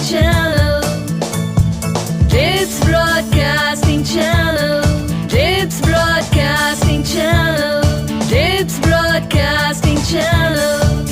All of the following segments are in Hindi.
Channel. It's Broadcasting Channel. It's Broadcasting Channel. It's Broadcasting Channel.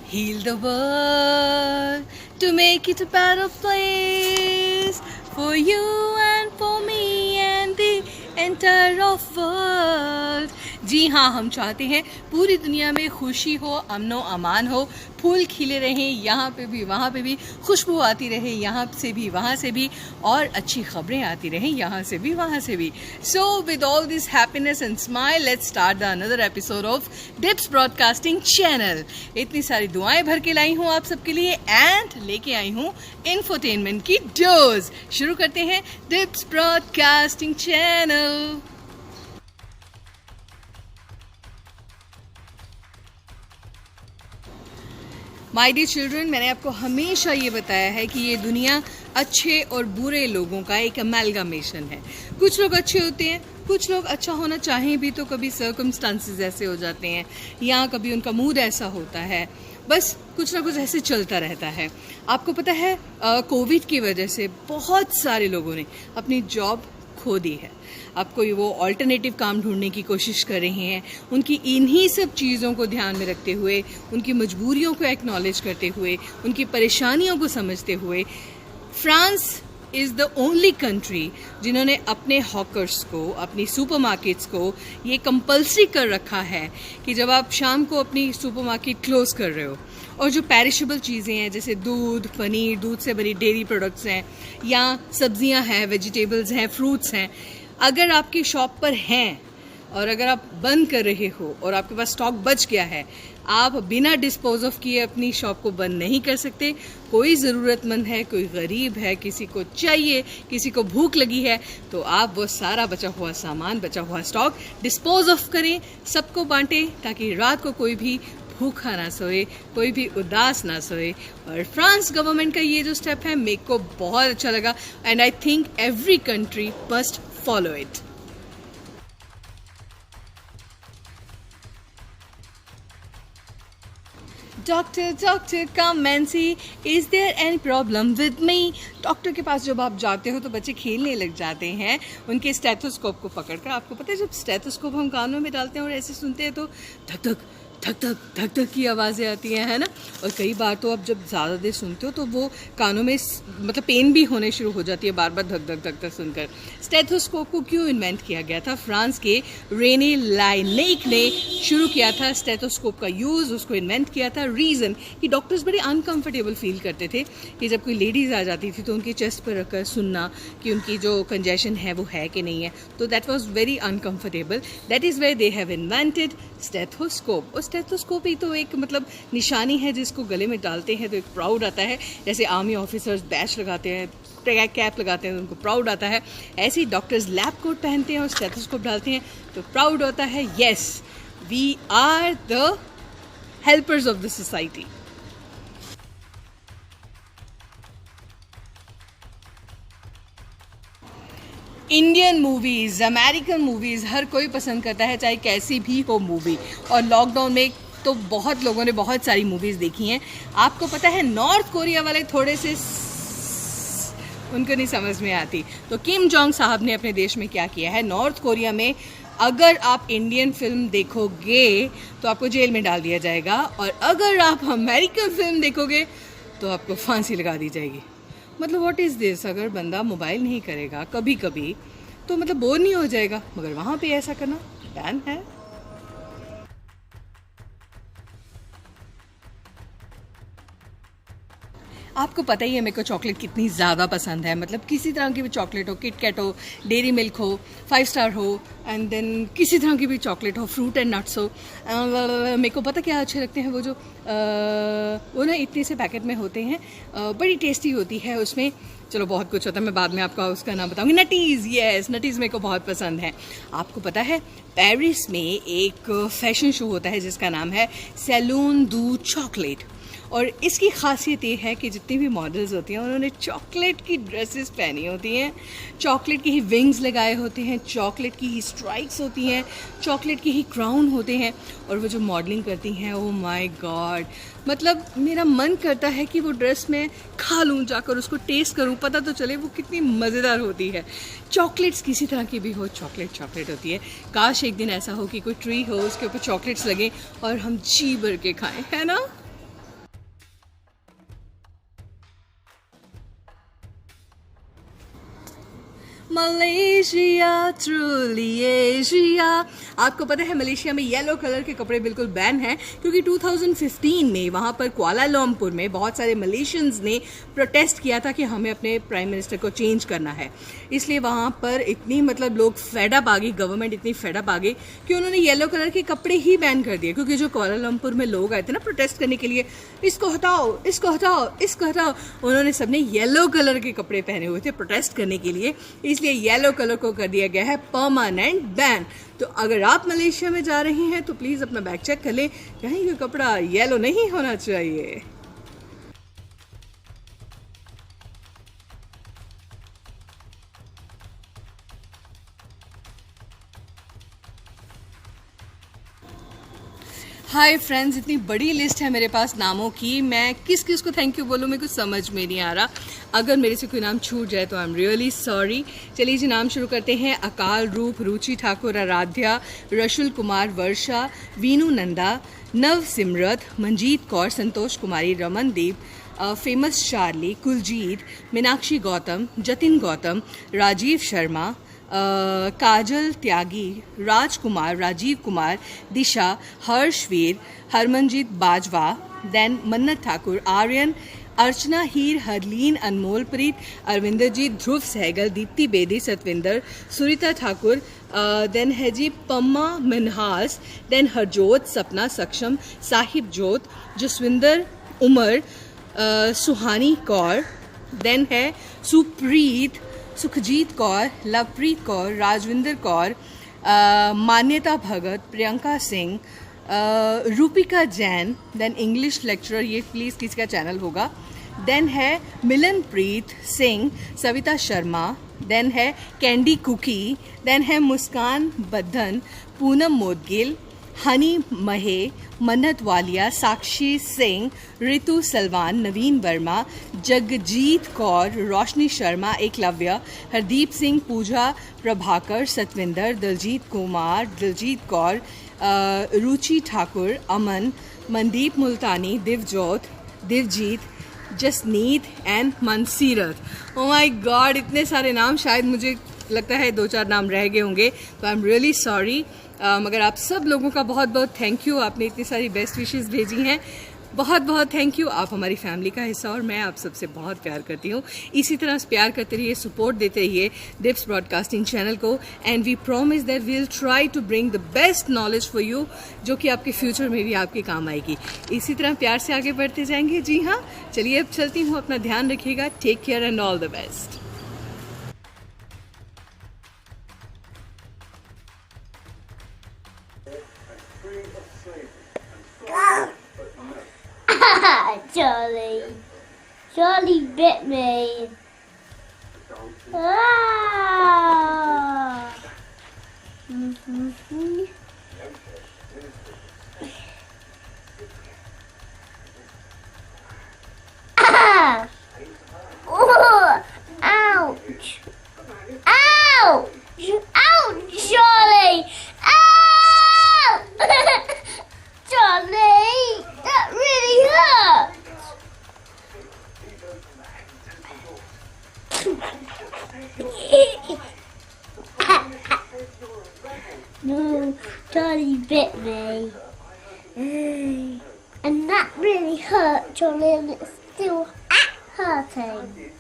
Heal the world to make it a better place for you and for me and the entire of world. जी हाँ, हम चाहते हैं पूरी दुनिया में खुशी हो, अमनो अमान हो, फूल खिले रहें, यहाँ पे भी वहाँ पे भी, खुशबू आती रहे यहाँ से भी वहाँ से भी, और अच्छी खबरें आती रहें यहाँ से भी वहाँ से भी. So with all this happiness and smile, let's start the another episode of dips broadcasting channel. इतनी सारी दुआएं भर के लाई हूँ आप सबके लिए एंड लेके आई हूँ इंफोटेनमेंट की डोज. शुरू करते हैं Dips broadcasting channel. My dear children, मैंने आपको हमेशा ये बताया है कि ये दुनिया अच्छे और बुरे लोगों का एक अमेलगमेशन है. कुछ लोग अच्छे होते हैं, कुछ लोग अच्छा होना चाहें भी तो कभी सर्कमस्टांसेस ऐसे हो जाते हैं या कभी उनका मूड ऐसा होता है, बस कुछ ना कुछ ऐसे चलता रहता है. आपको पता है कोविड की वजह से बहुत सारे लोगों ने अपनी जॉब खो दी है. अब कोई वो ऑल्टरनेटिव काम ढूंढने की कोशिश कर रहे हैं. उनकी इन्हीं सब चीज़ों को ध्यान में रखते हुए, उनकी मजबूरियों को एक्नॉलेज करते हुए, उनकी परेशानियों को समझते हुए, France is the only country जिन्होंने अपने हॉकर्स को, अपनी सुपरमार्केट्स को ये कंपल्सरी कर रखा है कि जब आप शाम को अपनी सुपरमार्केट क्लोज कर रहे हो और जो पेरिशेबल चीज़ें हैं जैसे दूध, पनीर, दूध से बनी डेयरी प्रोडक्ट्स हैं या सब्जियां हैं, वेजिटेबल्स हैं, फ्रूट्स हैं, अगर आपकी शॉप पर हैं और अगर आप बंद कर रहे हो और आपके पास स्टॉक बच गया है, आप बिना डिस्पोज ऑफ किए अपनी शॉप को बंद नहीं कर सकते. कोई ज़रूरतमंद है, कोई गरीब है, किसी को चाहिए, किसी को भूख लगी है, तो आप वो सारा बचा हुआ सामान, बचा हुआ स्टॉक डिस्पोज ऑफ करें, सबको बांटें ताकि रात को कोई भी भूखा ना सोए, कोई भी उदास ना सोए. और फ्रांस गवर्नमेंट का ये जो स्टेप है मेरे को बहुत अच्छा लगा and I think every country must follow it. Doctor come and see, is there any problem with me. Doctor के पास जब आप जाते हो तो बच्चे खेलने लग जाते हैं उनके स्टेथोस्कोप को पकड़कर. आपको पता है जब स्टेथोस्कोप हम कानों में डालते हैं और ऐसे सुनते हैं तो धक धक धक धक धक धक की आवाज़ें आती हैं, है ना. और कई बार तो आप जब ज़्यादा देर सुनते हो तो वो कानों में मतलब पेन भी होने शुरू हो जाती है बार बार धक धक धक धक सुनकर. स्टेथोस्कोप को क्यों इन्वेंट किया गया था? फ्रांस के रेने लायनेक ने शुरू किया था स्टेथोस्कोप का यूज़, उसको इन्वेंट किया था. रीज़न कि डॉक्टर्स बड़े अनकम्फर्टेबल फील करते थे कि जब कोई लेडीज़ आ जाती थी तो उनकी चेस्ट पर रखकर सुनना कि उनकी जो कंजेशन है वो है कि नहीं है, तो that was very uncomfortable. That is where they have invented stethoscope. और स्टेथोस्कोप ही तो एक मतलब निशानी है जिसको गले में डालते हैं तो एक प्राउड आता है. जैसे आर्मी ऑफिसर्स बैच लगाते हैं, कैप लगाते हैं, उनको प्राउड आता है. ऐसे ही डॉक्टर्स लैब कोट पहनते हैं और स्टेथोस्कोप डालते हैं तो प्राउड होता है. Yes, we are the helpers of the society. Indian movies, American movies हर कोई पसंद करता है, चाहे कैसी भी हो मूवी. और लॉकडाउन में तो बहुत लोगों ने बहुत सारी मूवीज़ देखी हैं. आपको पता है नॉर्थ कोरिया वाले थोड़े से उनको नहीं समझ में आती, तो किम जोंग साहब ने अपने देश में क्या किया है, नॉर्थ कोरिया में अगर आप इंडियन फिल्म देखोगे तो आपको जेल में डाल दिया जाएगा, और अगर आप अमेरिकन फिल्म देखोगे तो आपको फांसी लगा दी जाएगी. मतलब व्हाट इज़ दिस? अगर बंदा मोबाइल नहीं करेगा कभी कभी तो मतलब बोर नहीं हो जाएगा, मगर वहाँ पे ऐसा करना बैन है. आपको पता ही है मेरे को चॉकलेट कितनी ज़्यादा पसंद है. मतलब किसी तरह की भी चॉकलेट हो, किटकैट हो, डेयरी मिल्क हो, 5 स्टार हो, एंड देन किसी तरह की भी चॉकलेट हो, फ्रूट एंड नट्स हो. मेरे को पता क्या अच्छे लगते हैं, वो जो वो ना इतने से पैकेट में होते हैं, बड़ी टेस्टी होती है उसमें. चलो बहुत कुछ होता है, मैं बाद में आपका उसका नाम बताऊंगी. नटीज़, येस, नटीज़ मेरे को बहुत पसंद है. आपको पता है पेरिस में एक फैशन शो होता है जिसका नाम है सैलून दू चॉकलेट, और इसकी खासियत ये है कि जितनी भी मॉडल्स होती हैं उन्होंने चॉकलेट की ड्रेसेस पहनी होती हैं, चॉकलेट की ही विंग्स लगाए होते हैं, चॉकलेट की ही स्ट्राइप्स होती हैं, चॉकलेट की ही क्राउन होते हैं, और वो जो मॉडलिंग करती हैं, ओ माय गॉड, मतलब मेरा मन करता है कि वो ड्रेस मैं खा लूँ, जाकर उसको टेस्ट करूँ, पता तो चले वो कितनी मज़ेदार होती है। चॉकलेट्स किसी तरह की भी हो, चॉकलेट चॉकलेट होती है। काश एक दिन ऐसा हो कि कोई ट्री हो, उसके ऊपर चॉकलेट्स लगे और हम जी भर के खाएं, है ना। Malaysia truly Asia. आपको पता है मलेशिया में येलो कलर के कपड़े बिल्कुल बैन हैं, क्योंकि 2015 में वहाँ पर कुआलालंपुर में बहुत सारे मलेशियंस ने प्रोटेस्ट किया था कि हमें अपने प्राइम मिनिस्टर को चेंज करना है। इसलिए वहाँ पर इतनी मतलब लोग फेडअप आ गई, गवर्नमेंट इतनी फेडअप आ गई कि उन्होंने येलो कलर के कपड़े ही बैन कर दिए। क्योंकि जो कुआलालंपुर में लोग आए थे ना प्रोटेस्ट करने के लिए, इसको हटाओ, इसको हटाओ, इसको हटाओ, उन्होंने सबने येलो कलर के कपड़े पहने हुए थे प्रोटेस्ट करने के लिए, इसलिए येलो कलर को कर दिया गया है परमानेंट बैन। तो अगर आप मलेशिया में जा रहे हैं तो प्लीज़ अपना बैग चेक कर लें, कहीं का कपड़ा येलो नहीं होना चाहिए। हाय फ्रेंड्स, इतनी बड़ी लिस्ट है मेरे पास नामों की, मैं किस किस को थैंक यू बोलूँ मेरे को समझ में नहीं आ रहा। अगर मेरे से कोई नाम छूट जाए तो आई एम रियली सॉरी। चलिए जी, नाम शुरू करते हैं। अकाल रूप, रुचि ठाकुर, आराध्या, रशुल कुमार, वर्षा, वीनू नंदा, नव सिमरत, मंजीत कौर, संतोष कुमारी, रमनदीप, फेमस चार्ली, कुलजीत, मीनाक्षी गौतम, जतिन गौतम, राजीव शर्मा, काजल त्यागी, राजकुमार, राजीव कुमार, दिशा, हर्षवीर, हरमनजीत बाजवा, देन मन्नत ठाकुर, आर्यन, अर्चना हीर, हरलीन, अनमोलप्रीत, अरविंदरजीत, ध्रुव सहगल, दीप्ति बेदी, सतविंदर, सुरीता ठाकुर, देन है जी पम्मा मिनहास, देन हरजोत, सपना, सक्षम, साहिब जोत, जसविंदर, उमर, सुहानी कौर, देन है सुप्रीत, सुखजीत कौर, लवप्रीत कौर, राजविंदर कौर, मान्यता भगत, Priyanka Singh, Roopika Jain, then English lecturer, ये प्लीज़ किसी का चैनल होगा, देन है मिलनप्रीत सिंह, सविता शर्मा, देन है कैंडी कुकी, देन है Muskan Baddhan, Poonam Modgil, Honey Mahe, Mannat Walia, Sakshi Singh, Ritu Salman, Naveen Verma, Jagjit Kaur, Roshni Sharma, Eklavya, Hardeep Singh, Pooja Prabhakar, Satwinder, Diljit Kumar, Diljit Kaur, Ruchi Thakur, Aman, Mandeep Multani, Divjot, Divjit, Jasneet and Mansirat. Oh my God, इतने सारे नाम, शायद मुझे लगता है 2-4 नाम रह गए होंगे, तो आई एम रियली सॉरी। मगर आप सब लोगों का बहुत बहुत थैंक यू, आपने इतनी सारी बेस्ट विशेस भेजी हैं, बहुत बहुत थैंक यू। आप हमारी फैमिली का हिस्सा और मैं आप सबसे बहुत प्यार करती हूँ। इसी तरह प्यार करते रहिए, सपोर्ट देते रहिए दिप्स ब्रॉडकास्टिंग चैनल को, and we promise that we will try to bring the best knowledge for you, जो कि आपके फ्यूचर में भी आपके काम आएगी। इसी तरह प्यार से आगे बढ़ते जाएंगे। जी हाँ, चलिए अब चलती हूँ, अपना ध्यान रखिएगा, take care and all the best. Charlie bit me. Ah. Ah. Oh, ouch. Ouch. Ouch, Charlie. Ow! Charlie, that really hurt. No, Charlie bit me. And that really hurt, Charlie, and it's still hurting.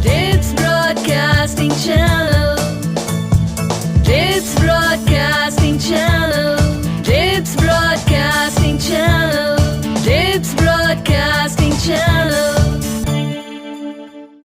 Dips Broadcasting Channel.